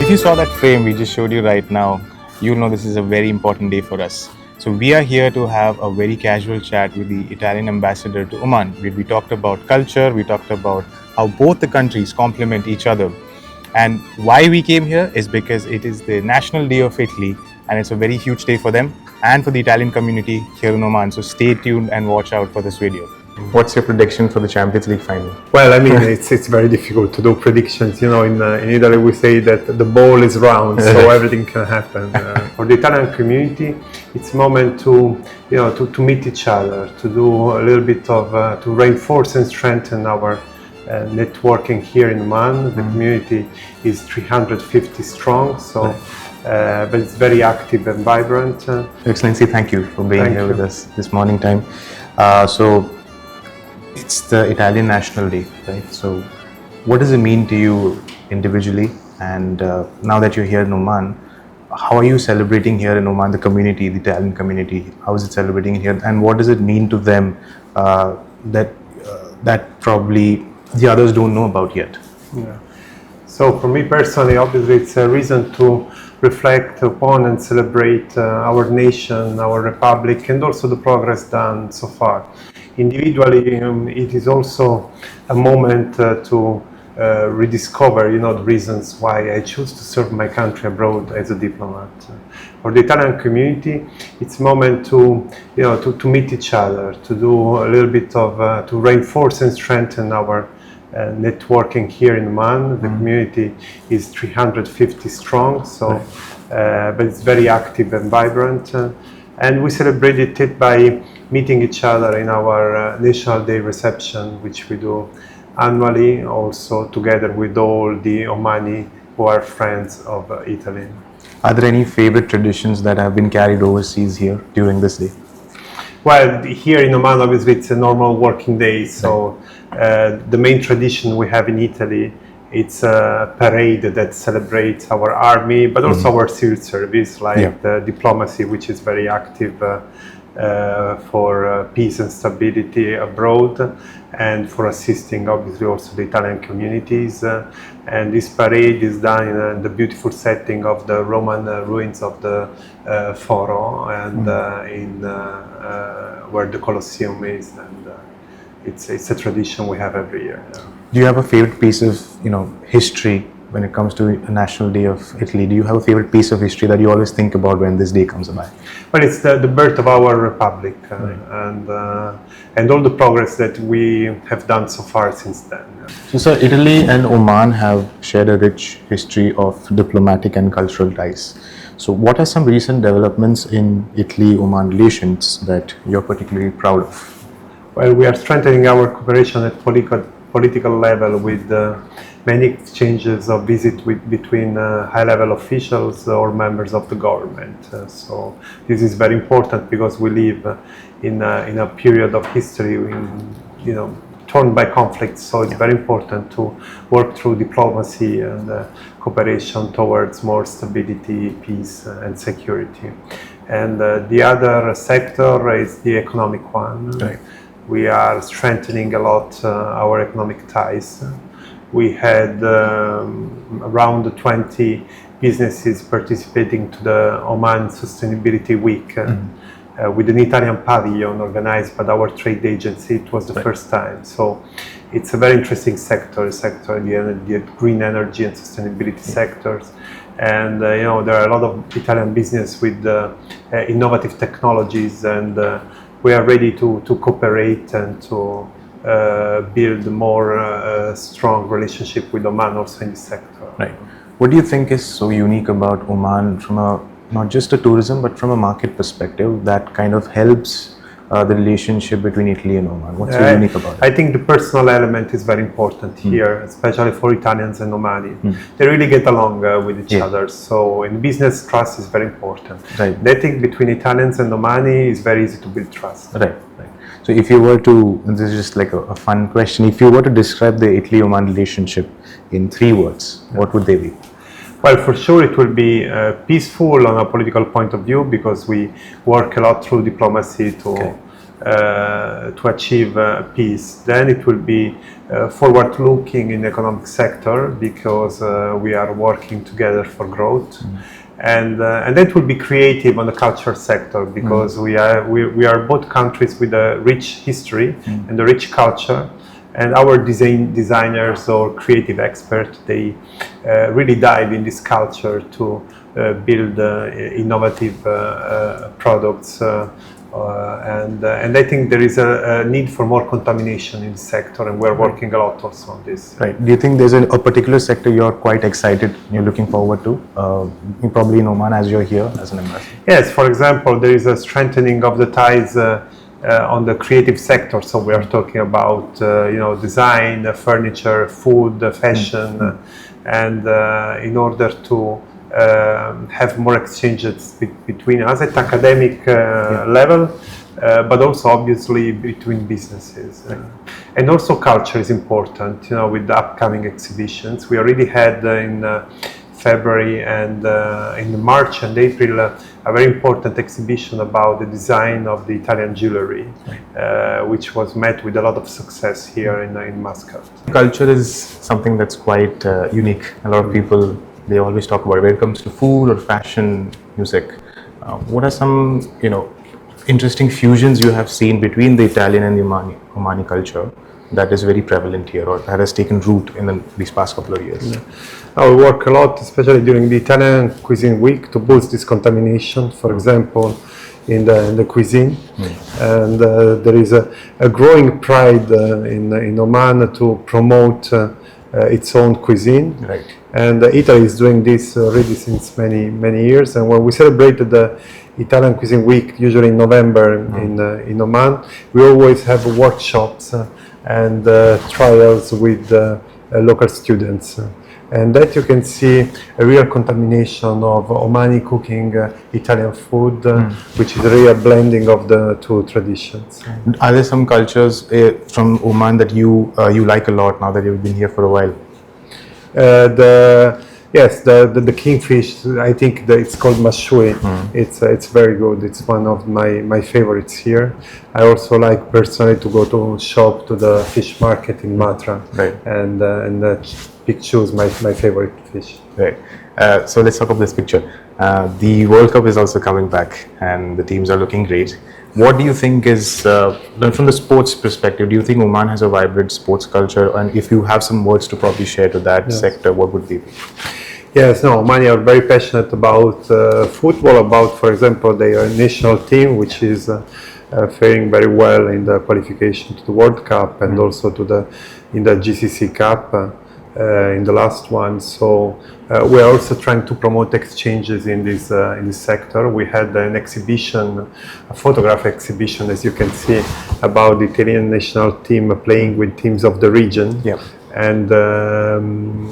If you saw that frame we just showed you right now, you'll know this is a very important day for us. So we are here to have a very casual chat with the Italian ambassador to Oman. We talked about culture, we talked about how both the countries complement each other. And why we came here is because it is the National Day of Italy and it's a very huge day for them and for the Italian community here in Oman. So stay tuned and watch out for this video. What's your prediction for the Champions League final? Well, I mean, it's very difficult to do predictions. You know, in Italy we say that the ball is round, so everything can happen. For the Italian community, it's a moment to meet each other, to do a little bit of to reinforce and strengthen our networking here in Oman. The community is 350 strong, so but it's very active and vibrant. Excellency, thank you for being here with us this morning time. So it's the Italian National Day, right? So what does it mean to you individually? And now that you're here in Oman, how are you celebrating here in Oman, the community, the Italian community? How is it celebrating here? And what does it mean to them that probably the others don't know about yet? Yeah. So for me personally, obviously it's a reason to reflect upon and celebrate our nation, our republic, and also the progress done so far. Individually, it is also a moment to rediscover, the reasons why I choose to serve my country abroad as a diplomat. For the Italian community, it's a moment to meet each other, to do a little bit of to reinforce and strengthen our networking here in Oman. The community is 350 strong, so but it's very active and vibrant, and we celebrated it by meeting each other in our National Day reception, which we do annually, also together with all the Omani who are friends of Italy. Are there any favorite traditions that have been carried overseas here during this day? Well, here in Oman, obviously, it's a normal working day, so the main tradition we have in Italy, it's a parade that celebrates our army, but also our civil service, like the diplomacy, which is very active for peace and stability abroad, and for assisting obviously also the Italian communities. And this parade is done in the beautiful setting of the Roman ruins of the Foro, and where the Colosseum is, and it's a tradition we have every year. Do you have a favorite piece of history when it comes to a National Day of Italy? Do you have a favorite piece of history that you always think about when this day comes by? Well, it's the birth of our republic, and all the progress that we have done so far since then. So, sir, Italy and Oman have shared a rich history of diplomatic and cultural ties. So, what are some recent developments in Italy-Oman relations that you're particularly proud of? Well, we are strengthening our cooperation at political level with many exchanges of visit between high-level officials or members of the government. So this is very important because we live in a period of history torn by conflicts. So it's very important to work through diplomacy and cooperation towards more stability, peace, and security. And the other sector is the economic one. Right. We are strengthening a lot our economic ties. We had around 20 businesses participating to the Oman Sustainability Week with an Italian pavilion organized by our trade agency. It was the first time. So it's a very interesting sector, the green energy and sustainability sectors. And there are a lot of Italian business with innovative technologies, and we are ready to cooperate and to build more strong relationship with Oman also in this sector. Right. What do you think is so unique about Oman from not just a tourism but from a market perspective that kind of helps the relationship between Italy and Oman? What's so unique about it? I think the personal element is very important here, especially for Italians and Omani. They really get along with each other. So in business, trust is very important. Right. I think between Italians and Omani is very easy to build trust. Right. So if you were to, this is just like a fun question, if you were to describe the Italy-Oman relationship in 3 words, what would they be? Well, for sure it will be peaceful on a political point of view, because we work a lot through diplomacy to to achieve peace. Then it will be forward-looking in the economic sector because we are working together for growth. And that will be creative on the culture sector because we are both countries with a rich history and a rich culture, and our designers or creative experts, they really dive in this culture to build innovative products. And I think there is a need for more contamination in the sector, and we're working a lot also on this. Right. Do you think there's a particular sector you're quite excited, you're looking forward to, probably in Oman as you're here as an ambassador? Yes, for example, there is a strengthening of the ties on the creative sector. So we are talking about design, furniture, food, fashion, and in order to have more exchanges between us at academic level, but also obviously between businesses. And also culture is important, with the upcoming exhibitions. We already had in February and in March and April a very important exhibition about the design of the Italian jewelry, which was met with a lot of success here in Muscat. Culture is something that's quite unique. A lot of people, they always talk about it when it comes to food or fashion, music. What are some, interesting fusions you have seen between the Italian and the Omani culture that is very prevalent here, or that has taken root in these past couple of years? We work a lot, especially during the Italian Cuisine Week, to boost this contamination, for example, in the cuisine. And there is a growing pride in Oman to promote its own cuisine. Right. And Italy is doing this already since many years. And when we celebrated the Italian Cuisine Week, usually in November in Oman, we always have workshops and trials with local students. And that you can see a real contamination of Omani cooking Italian food, which is really a blending of the two traditions. Are there some cultures from Oman that you like a lot now that you've been here for a while? The kingfish, I think it's called mashui. It's very good. It's one of my favorites here. I also like personally to go to shop to the fish market in Matra, right, and choose my favorite fish. Right. So let's talk about this picture. The World Cup is also coming back, and the teams are looking great. What do you think is, from the sports perspective, do you think Oman has a vibrant sports culture? And if you have some words to probably share to that sector, what would they be? Yes, no, Omani are very passionate about football, about, for example, their national team, which is faring very well in the qualification to the World Cup and also in the GCC Cup. In the last one, so we are also trying to promote exchanges in this sector. We had an exhibition, a photograph exhibition, as you can see, about the Italian national team playing with teams of the region. Yeah. And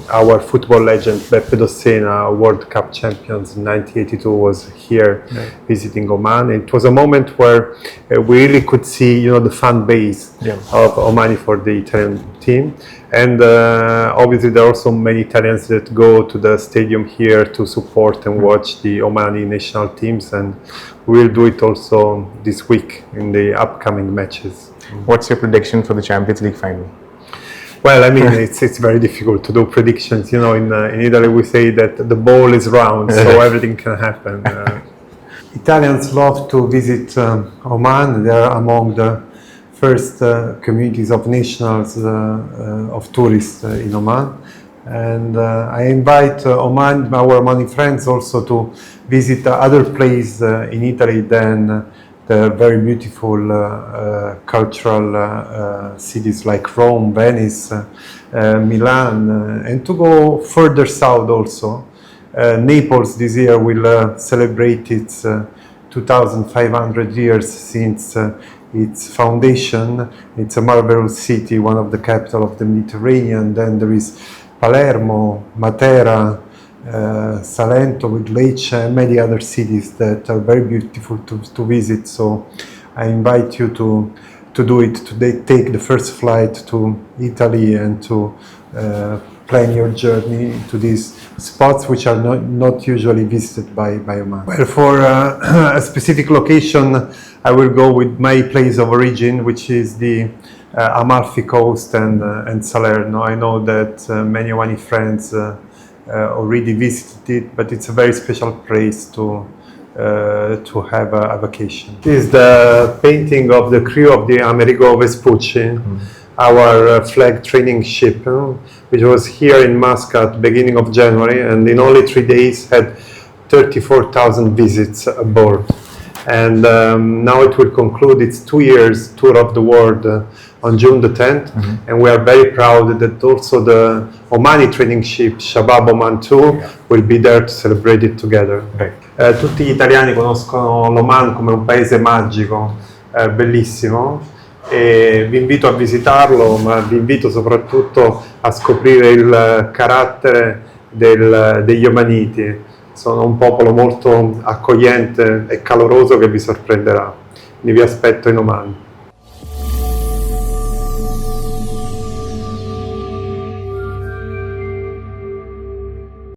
our football legend Beppe Dossena, World Cup champions in 1982, was here visiting Oman. It was a moment where we really could see, the fan base of Omani for the Italian team. And obviously there are also many Italians that go to the stadium here to support and watch the Omani national teams, and we will do it also this week in the upcoming matches. What's your prediction for the Champions League final? Well, I mean, it's very difficult to do predictions. In Italy we say that the ball is round, so everything can happen. Italians love to visit Oman. They are among the first communities of nationals of tourists in Oman. And I invite our Omani friends also to visit other places in Italy than the very beautiful cultural cities like Rome, Venice, Milan, and to go further south also. Naples this year will celebrate its 2,500 years since its foundation. It's a marvelous city, one of the capital of the Mediterranean. Then there is Palermo, Matera, Salento with Lecce, and many other cities that are very beautiful to visit. So I invite you to do it, to take the first flight to Italy and to plan your journey to these spots which are not usually visited by Oman. Well, for a specific location, I will go with my place of origin, which is the Amalfi Coast and Salerno. I know that many Omani friends already visited it, but it's a very special place to have a vacation. This is the painting of the crew of the Amerigo Vespucci, our flag training ship, which was here in Muscat beginning of January, and in only 3 days had 34,000 visits aboard. And now it will conclude its 2 years tour of the world on June the 10th, and we are very proud that also the Omani training ship Shabab Oman 2 will be there to celebrate it together. Tutti gli italiani conoscono l'Oman come un paese magico, bellissimo, e vi invito a visitarlo, ma vi invito soprattutto a scoprire il carattere degli omaniti. Sono un popolo molto accogliente e caloroso che vi sorprenderà. Quindi vi aspetto in Oman.